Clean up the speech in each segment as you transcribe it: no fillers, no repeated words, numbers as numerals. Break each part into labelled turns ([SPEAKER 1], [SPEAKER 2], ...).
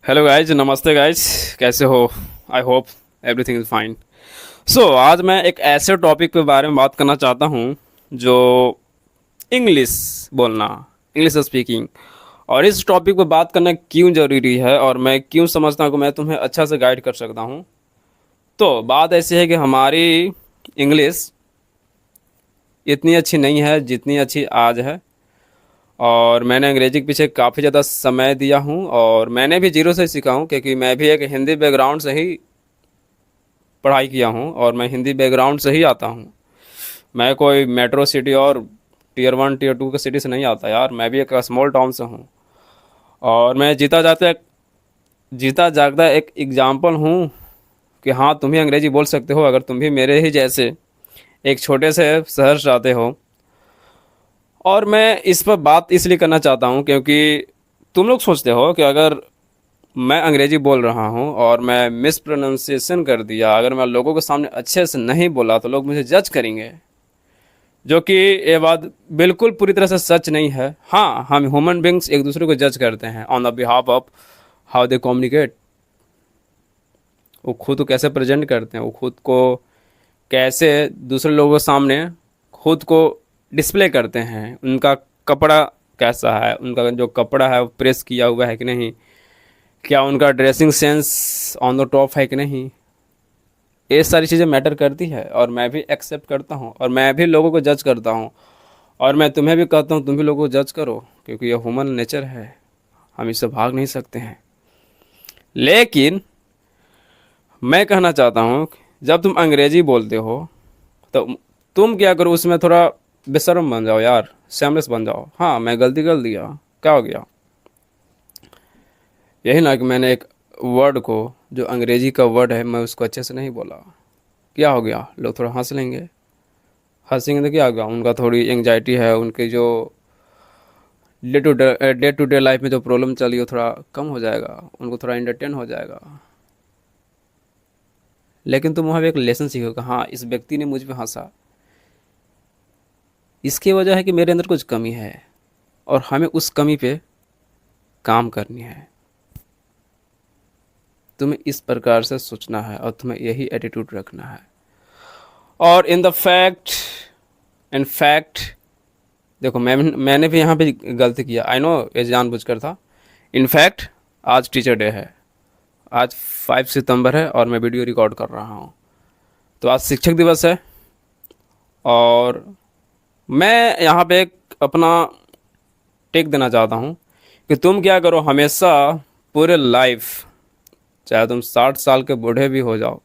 [SPEAKER 1] Hello guys, नमस्ते guys. कैसे हो? I hope everything is fine. आज मैं एक ऐसे टॉपिक पे बारे में बात करना चाहता हूँ जो इंग्लिश बोलना, इंग्लिश स्पीकिंग। और इस टॉपिक पे बात करना क्यों ज़रूरी है और मैं क्यों समझता हूँ कि मैं तुम्हें अच्छा से गाइड कर सकता हूँ। तो बात ऐसी है कि हमारी इंग्लिश इतनी अच्छी नहीं है जितनी अच्छी आज है। और मैंने अंग्रेजी के पीछे काफ़ी ज़्यादा समय दिया हूँ और मैंने भी जीरो से सीखा हूँ, क्योंकि मैं भी एक हिंदी बैकग्राउंड से ही पढ़ाई किया हूँ और मैं हिंदी बैकग्राउंड से ही आता हूँ। मैं कोई मेट्रो सिटी और टीयर वन टीयर टू के सिटी से नहीं आता यार, मैं भी एक स्मॉल टाउन से हूँ। और मैं जीता जागता एक एग्जाम्पल हूँ कि हाँ, तुम भी अंग्रेजी बोल सकते हो अगर तुम भी मेरे ही जैसे एक छोटे से शहर से आते हो। और मैं इस पर बात इसलिए करना चाहता हूँ क्योंकि तुम लोग सोचते हो कि अगर मैं अंग्रेजी बोल रहा हूँ और मैं मिस प्रोनाउंसिएशन कर दिया, अगर मैं लोगों के सामने अच्छे से नहीं बोला तो लोग मुझे जज करेंगे, जो कि ये बात बिल्कुल पूरी तरह से सच नहीं है। हाँ, हम ह्यूमन बींग्स एक दूसरे को जज करते हैं on the behalf of how they communicate. वो खुद को कैसे प्रेजेंट करते हैं, वो खुद को कैसे दूसरे लोगों के सामने खुद को डिस्प्ले करते हैं, उनका कपड़ा कैसा है, उनका जो कपड़ा है वो प्रेस किया हुआ है कि नहीं, क्या उनका dressing sense on the top है कि नहीं। ये सारी चीज़ें मैटर करती है और मैं भी एक्सेप्ट करता हूँ और मैं भी लोगों को जज करता हूँ। और मैं तुम्हें भी कहता हूँ तुम भी लोगों को जज करो, क्योंकि ये ह्यूमन नेचर है, हम इससे भाग नहीं सकते हैं। लेकिन मैं कहना चाहता हूँ कि जब तुम अंग्रेजी बोलते हो तो तुम क्या करो, उसमें थोड़ा बेशर्म बन जाओ यार, सेमलेस बन जाओ। हाँ, मैं गलती कर दिया, क्या हो गया? यही ना कि मैंने एक वर्ड को, जो अंग्रेजी का वर्ड है, मैं उसको अच्छे से नहीं बोला, क्या हो गया? लोग थोड़ा हंस लेंगे। हंसेंगे तो क्या होगा? उनका थोड़ी एंग्जाइटी है, उनकी जो डे टू डे लाइफ में जो प्रॉब्लम चल रही है वो थोड़ा कम हो जाएगा, उनको थोड़ा इंटरटेन हो जाएगा। लेकिन तुम वहाँ पे एक लेसन सीखोगे, हाँ इस व्यक्ति ने मुझ पे हंसा, इसकी वजह है कि मेरे अंदर कुछ कमी है और हमें उस कमी पे काम करनी है। तुम्हें इस प्रकार से सोचना है और तुम्हें यही एटीट्यूड रखना है। और इन फैक्ट देखो, मैंने भी यहाँ पे गलती किया, आई नो, ये जानबूझकर था। इनफैक्ट आज टीचर डे है, आज 5 सितंबर है और मैं वीडियो रिकॉर्ड कर रहा हूँ। तो आज शिक्षक दिवस है और मैं यहाँ पे एक अपना टेक देना चाहता हूँ कि तुम क्या करो, हमेशा पूरे लाइफ, चाहे तुम 60 साल के बूढ़े भी हो जाओ,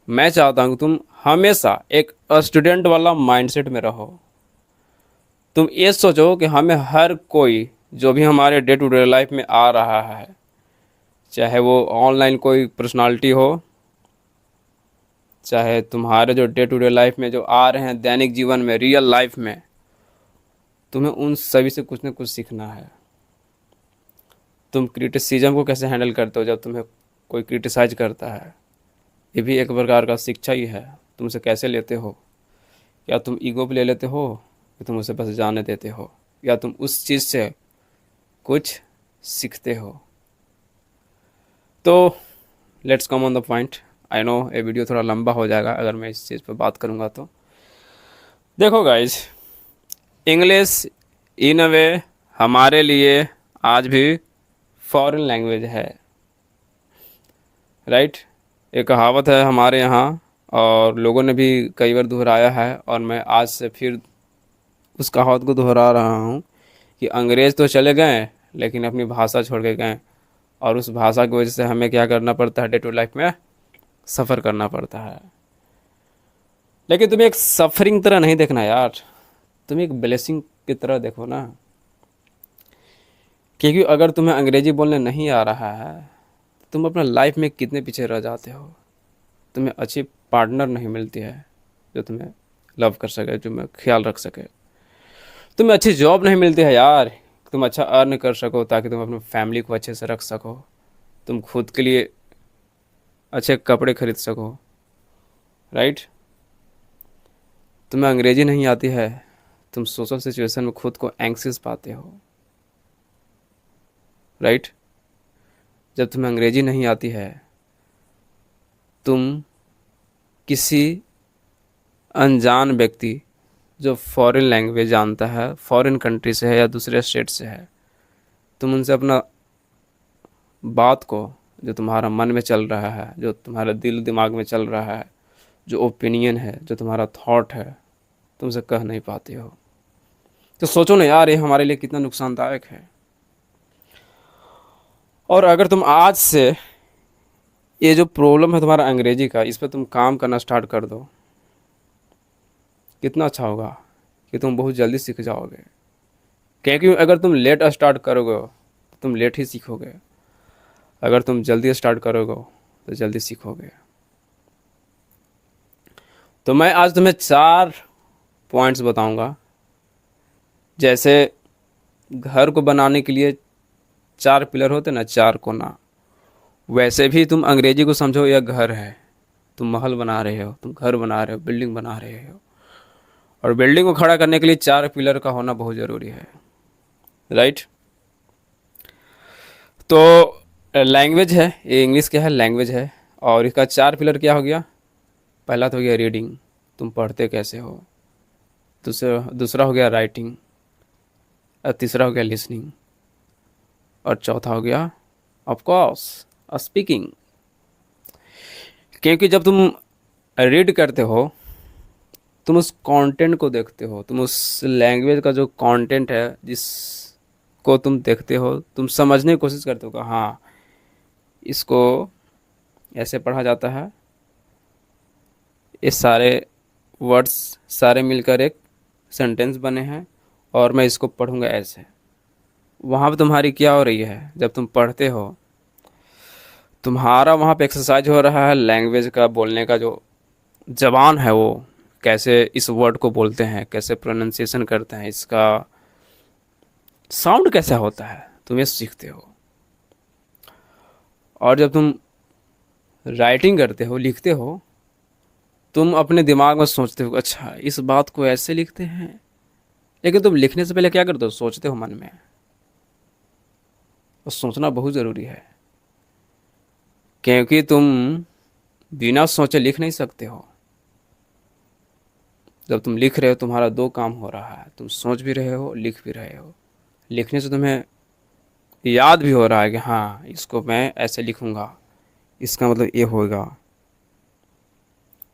[SPEAKER 1] मैं चाहता हूँ कि तुम हमेशा एक स्टूडेंट वाला माइंडसेट में रहो। तुम ये सोचो कि हमें हर कोई जो भी हमारे डे टू डे लाइफ में आ रहा है, चाहे वो ऑनलाइन कोई पर्सनालिटी हो, चाहे तुम्हारे जो डे टू डे लाइफ में जो आ रहे हैं दैनिक जीवन में, रियल लाइफ में, तुम्हें उन सभी से कुछ ना कुछ सीखना है। तुम क्रिटिसिज्म को कैसे हैंडल करते हो जब तुम्हें कोई क्रिटिसाइज करता है, ये भी एक प्रकार का शिक्षा ही है। तुम उसे कैसे लेते हो? या तुम ईगो पे ले लेते हो कि तुम उसे बस जाने देते हो, या तुम उस चीज़ से कुछ सीखते हो? तो let's come on the point. I know ये वीडियो थोड़ा लंबा हो जाएगा अगर मैं इस चीज़ पर बात करूँगा तो। देखो गाइज, इंग्लिश इन अ वे हमारे लिए आज भी फॉरेन लैंग्वेज है, राइट? एक कहावत है हमारे यहाँ और लोगों ने भी कई बार दोहराया है और मैं आज से फिर उस कहावत को दोहरा रहा हूँ कि अंग्रेज़ तो चले गए लेकिन अपनी भाषा छोड़ के गए, और उस भाषा की वजह से हमें क्या करना पड़ता है, डे टू लाइफ में सफ़र करना पड़ता है। लेकिन तुम्हें एक सफरिंग तरह नहीं देखना यार, तुम एक ब्लेसिंग की तरह देखो ना। क्योंकि अगर तुम्हें अंग्रेजी बोलने नहीं आ रहा है तो तुम अपने लाइफ में कितने पीछे रह जाते हो। तुम्हें अच्छी पार्टनर नहीं मिलती है जो तुम्हें लव कर सके, जो तुम्हें ख्याल रख सके। तुम्हें अच्छी जॉब नहीं मिलती है यार, तुम अच्छा अर्न कर सको ताकि तुम अपनी फैमिली को अच्छे से रख सको, तुम खुद के लिए अच्छे कपड़े खरीद सको, राइट? तुम्हें अंग्रेजी नहीं आती है, तुम सोशल सिचुएशन में खुद को एंग्सियस पाते हो, राइट? जब तुम्हें अंग्रेजी नहीं आती है, तुम किसी अनजान व्यक्ति जो फॉरेन लैंग्वेज जानता है, फॉरेन कंट्री से है या दूसरे स्टेट से है, तुम उनसे अपना बात को, जो तुम्हारा मन में चल रहा है, जो तुम्हारे दिल दिमाग में चल रहा है, जो ओपिनियन है, जो तुम्हारा थॉट है, तुमसे कह नहीं पाते हो। तो सोचो ना यार, ये हमारे लिए कितना नुकसानदायक है। और अगर तुम आज से ये जो प्रॉब्लम है तुम्हारा अंग्रेजी का, इस पर तुम काम करना स्टार्ट कर दो, कितना अच्छा होगा कि तुम बहुत जल्दी सीख जाओगे। क्योंकि अगर तुम लेट स्टार्ट करोगे तो तुम लेट ही सीखोगे, अगर तुम जल्दी स्टार्ट करोगे तो जल्दी सीखोगे। तो मैं आज तुम्हें 4 पॉइंट्स बताऊंगा। जैसे घर को बनाने के लिए 4 पिलर होते ना, 4 कोना, वैसे भी तुम अंग्रेजी को समझो यह घर है। तुम महल बना रहे हो, तुम घर बना रहे हो, बिल्डिंग बना रहे हो, और बिल्डिंग को खड़ा करने के लिए 4 पिलर का होना बहुत ज़रूरी है, राइट। तो लैंग्वेज है, ये इंग्लिश क्या है, लैंग्वेज है, और इसका 4 पिलर क्या हो गया। पहला तो हो गया रीडिंग, तुम पढ़ते कैसे हो। दूसरा हो गया राइटिंग, और तीसरा हो गया लिसनिंग, और चौथा हो गया ऑफ कोर्स स्पीकिंग। क्योंकि जब तुम रीड करते हो, तुम उस कंटेंट को देखते हो, तुम उस लैंग्वेज का जो कंटेंट है जिसको तुम देखते हो, तुम समझने की कोशिश करते हो कि हाँ, इसको ऐसे पढ़ा जाता है, ये सारे वर्ड्स सारे मिलकर एक सेंटेंस बने हैं, और मैं इसको पढ़ूंगा ऐसे। वहाँ पे तुम्हारी क्या हो रही है, जब तुम पढ़ते हो तुम्हारा वहाँ पे एक्सरसाइज हो रहा है लैंग्वेज का, बोलने का जो जबान है, वो कैसे इस वर्ड को बोलते हैं, कैसे प्रोनाउंसिएशन करते हैं, इसका साउंड कैसा होता है, तुम ये सीखते हो। और जब तुम राइटिंग करते हो, लिखते हो, तुम अपने दिमाग में सोचते हो अच्छा इस बात को ऐसे लिखते हैं। लेकिन तुम लिखने से पहले क्या करते हो, सोचते हो मन में। और सोचना बहुत ज़रूरी है, क्योंकि तुम बिना सोचे लिख नहीं सकते हो। जब तुम लिख रहे हो तुम्हारा 2 काम हो रहा है, तुम सोच भी रहे हो, लिख भी रहे हो। लिखने से तुम्हें याद भी हो रहा है कि हाँ इसको मैं ऐसे लिखूँगा, इसका मतलब ये होगा।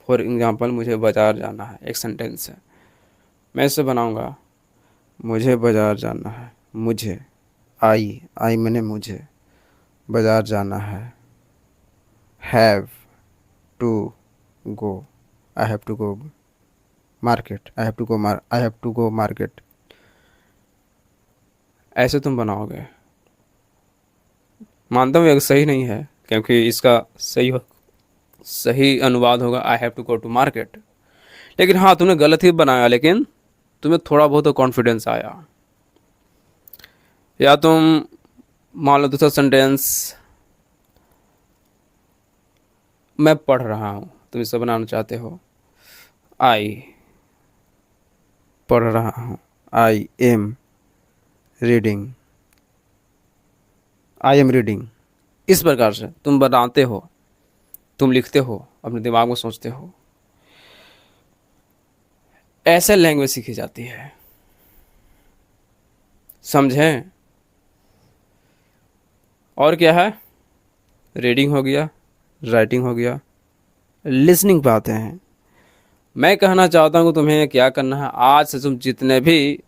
[SPEAKER 1] फॉर एग्ज़ाम्पल, मुझे बाज़ार जाना है, एक सेंटेंस है, मैं इसे बनाऊँगा, मुझे बाज़ार जाना है, मुझे, आई मैंने मुझे, बाज़ार जाना है, have to go, I have to go market, I have to go market. ऐसे तुम बनाओगे। मानता हूँ ये सही नहीं है, क्योंकि इसका सही अनुवाद होगा I have to go to market. लेकिन हाँ, तुमने गलत ही बनाया, लेकिन तुम्हें थोड़ा बहुत तो कॉन्फिडेंस आया। या तुम मान लो दूसरा सेंटेंस, मैं पढ़ रहा हूँ, तुम इसे बनाना चाहते हो, आई पढ़ रहा हूँ, I am reading, I am reading. इस प्रकार से तुम बनाते हो, तुम लिखते हो, अपने दिमाग में सोचते हो। ऐसे लैंग्वेज सीखी जाती है, समझें। और क्या है, रीडिंग हो गया, राइटिंग हो गया, लिसनिंग पे आते हैं। मैं कहना चाहता हूँ तुम्हें क्या करना है, आज से तुम जितने भी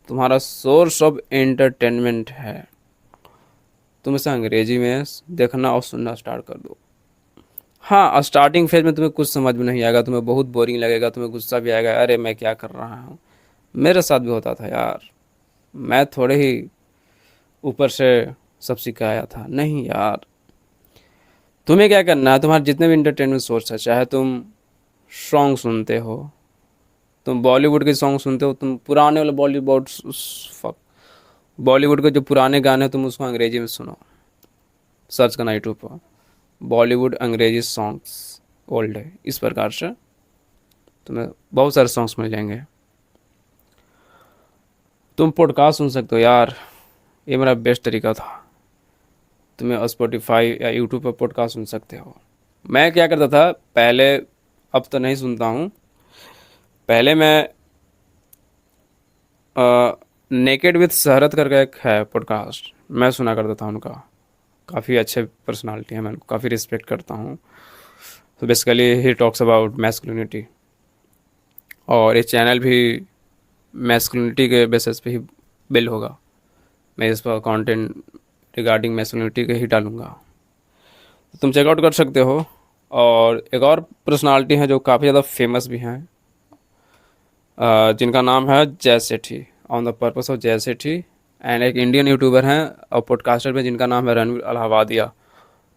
[SPEAKER 1] तुम्हारा सोर्स ऑफ एंटरटेनमेंट है, तुम इसे अंग्रेजी में देखना और सुनना स्टार्ट कर दो। हाँ, स्टार्टिंग फेज में तुम्हें कुछ समझ में नहीं आएगा, तुम्हें बहुत बोरिंग लगेगा, तुम्हें गुस्सा भी आएगा, अरे मैं क्या कर रहा हूँ। मेरे साथ भी होता था यार, मैं थोड़े ही ऊपर से सब सिखाया था, नहीं यार। तुम्हें क्या करना है, तुम्हारे जितने भी इंटरटेनमेंट सोर्स है, चाहे तुम सॉन्ग सुनते हो, तुम बॉलीवुड के सॉन्ग सुनते हो, तुम पुराने वाले बॉलीवुड के जो पुराने गाने, तुम उसको अंग्रेजी में सुनो, सर्च करना यूट्यूब पर, बॉलीवुड अंग्रेजी सॉन्ग्स ओल्ड है। इस प्रकार से तुम्हें बहुत सारे सॉन्ग्स मिल जाएंगे। तुम पॉडकास्ट सुन सकते हो यार, ये मेरा बेस्ट तरीका था। तुम्हें स्पॉटिफाई या यूट्यूब पर पॉडकास्ट सुन सकते हो। मैं क्या करता था पहले, अब तो नहीं सुनता हूँ। पहले मैं नेकेड विथ शहरत करके एक है पॉडकास्ट, मैं सुना करता था उनका। काफ़ी अच्छे पर्सनालिटी है, मैं उनको काफ़ी रिस्पेक्ट करता हूँ। तो basically he talks about masculinity, और ये चैनल भी मैस्कुलिनिटी के बेसिस पे ही बिल होगा। मैं इस पर कंटेंट रिगार्डिंग मैस्कुलिनिटी के ही डालूँगा, तो तुम चेकआउट कर सकते हो। और एक और पर्सनालिटी है जो काफ़ी ज़्यादा फेमस भी हैं, जिनका नाम है जय सेठी, ऑन द पर्पस ऑफ जय सेठी। एंड एक इंडियन यूट्यूबर हैं और पॉडकास्टर में जिनका नाम है रणवीर अलाहाबादिया।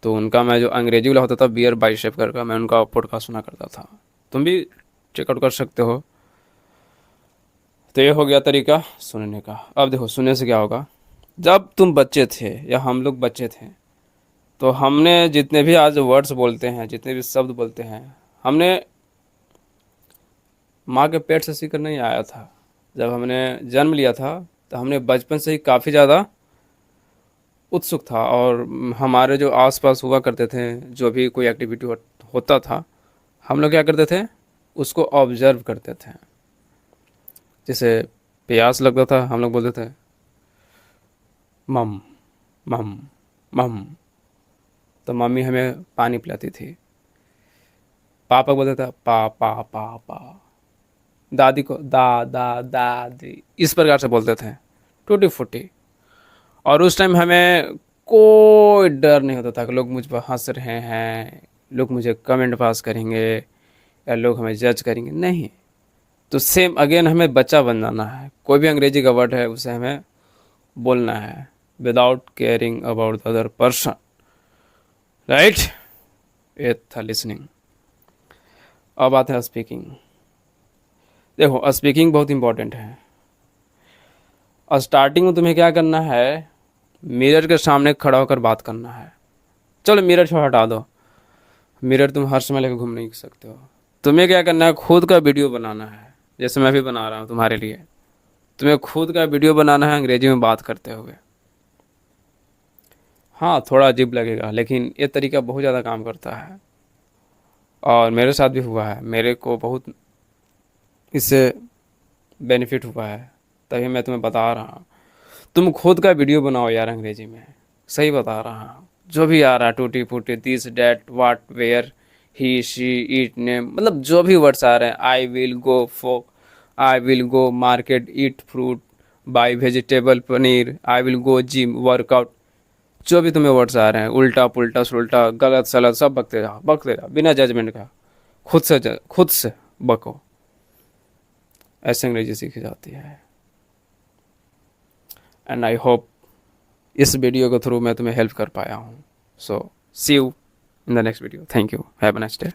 [SPEAKER 1] तो उनका मैं जो अंग्रेजी वाला होता था बियर बाइशेप करके, मैं उनका पॉडकास्ट सुना करता था। तुम भी चेकआउट कर सकते हो। तो ये हो गया तरीका सुनने का। अब देखो सुनने से क्या होगा। जब तुम बच्चे थे या हम लोग बच्चे थे, तो हमने जितने भी आज वर्ड्स बोलते हैं, जितने भी शब्द बोलते हैं, हमने माँ के पेट से सीखकर नहीं आया था। जब हमने जन्म लिया था तो हमने बचपन से ही काफ़ी ज़्यादा उत्सुक था, और हमारे जो आसपास हुआ करते थे, जो भी कोई एक्टिविटी होता था, हम लोग क्या करते थे, उसको ऑब्जर्व करते थे। जैसे प्यास लगता था, हम लोग बोलते थे मम मम मम, तो मम्मी हमें पानी पिलाती थी। पापा बोलते थे पा पा पा पा, दादी को दा दा दादी, इस प्रकार से बोलते थे, टूटी फूटी। और उस टाइम हमें कोई डर नहीं होता था कि लोग मुझ पर हंस रहे हैं, लोग मुझे कमेंट पास करेंगे, या लोग हमें जज करेंगे, नहीं। तो सेम अगेन हमें बच्चा बन जाना है। कोई भी अंग्रेजी का वर्ड है उसे हमें बोलना है without caring about the other person, right. ये था लिसनिंग। अब आते हैं स्पीकिंग। देखो स्पीकिंग बहुत इंपॉर्टेंट है। और स्टार्टिंग में तुम्हें क्या करना है, मिरर के सामने खड़ा होकर बात करना है। चलो मिरर से हटा दो, मिरर तुम हर समय लेकर घूम नहीं सकते हो। तुम्हें क्या करना है, खुद का वीडियो बनाना है, जैसे मैं भी बना रहा हूँ तुम्हारे लिए। तुम्हें खुद का वीडियो बनाना है अंग्रेजी में बात करते हुए। हाँ थोड़ा अजीब लगेगा, लेकिन ये तरीका बहुत ज़्यादा काम करता है, और मेरे साथ भी हुआ है। मेरे को बहुत इससे बेनिफिट हुआ है, तभी मैं तुम्हें बता रहा हूँ। तुम खुद का वीडियो बनाओ यार अंग्रेजी में, सही बता रहा हूँ। जो भी आ रहा है, टूटी फूटी, this that what where he she it name, मतलब जो भी वर्ड्स आ रहे हैं, I will go for, I will go market eat fruit buy vegetable paneer, I will go gym workout, जो भी तुम्हें वर्ड्स आ रहे हैं, उल्टा पुल्टा सुल्टा गलत सलत, सब बकते जाओ बिना जजमेंट का। खुद से बको, ऐसे अंग्रेजी सीखी जाती है। एंड आई होप इस वीडियो के थ्रू मैं तुम्हें हेल्प कर पाया हूँ। So see you in the next video. Thank you, have a nice day.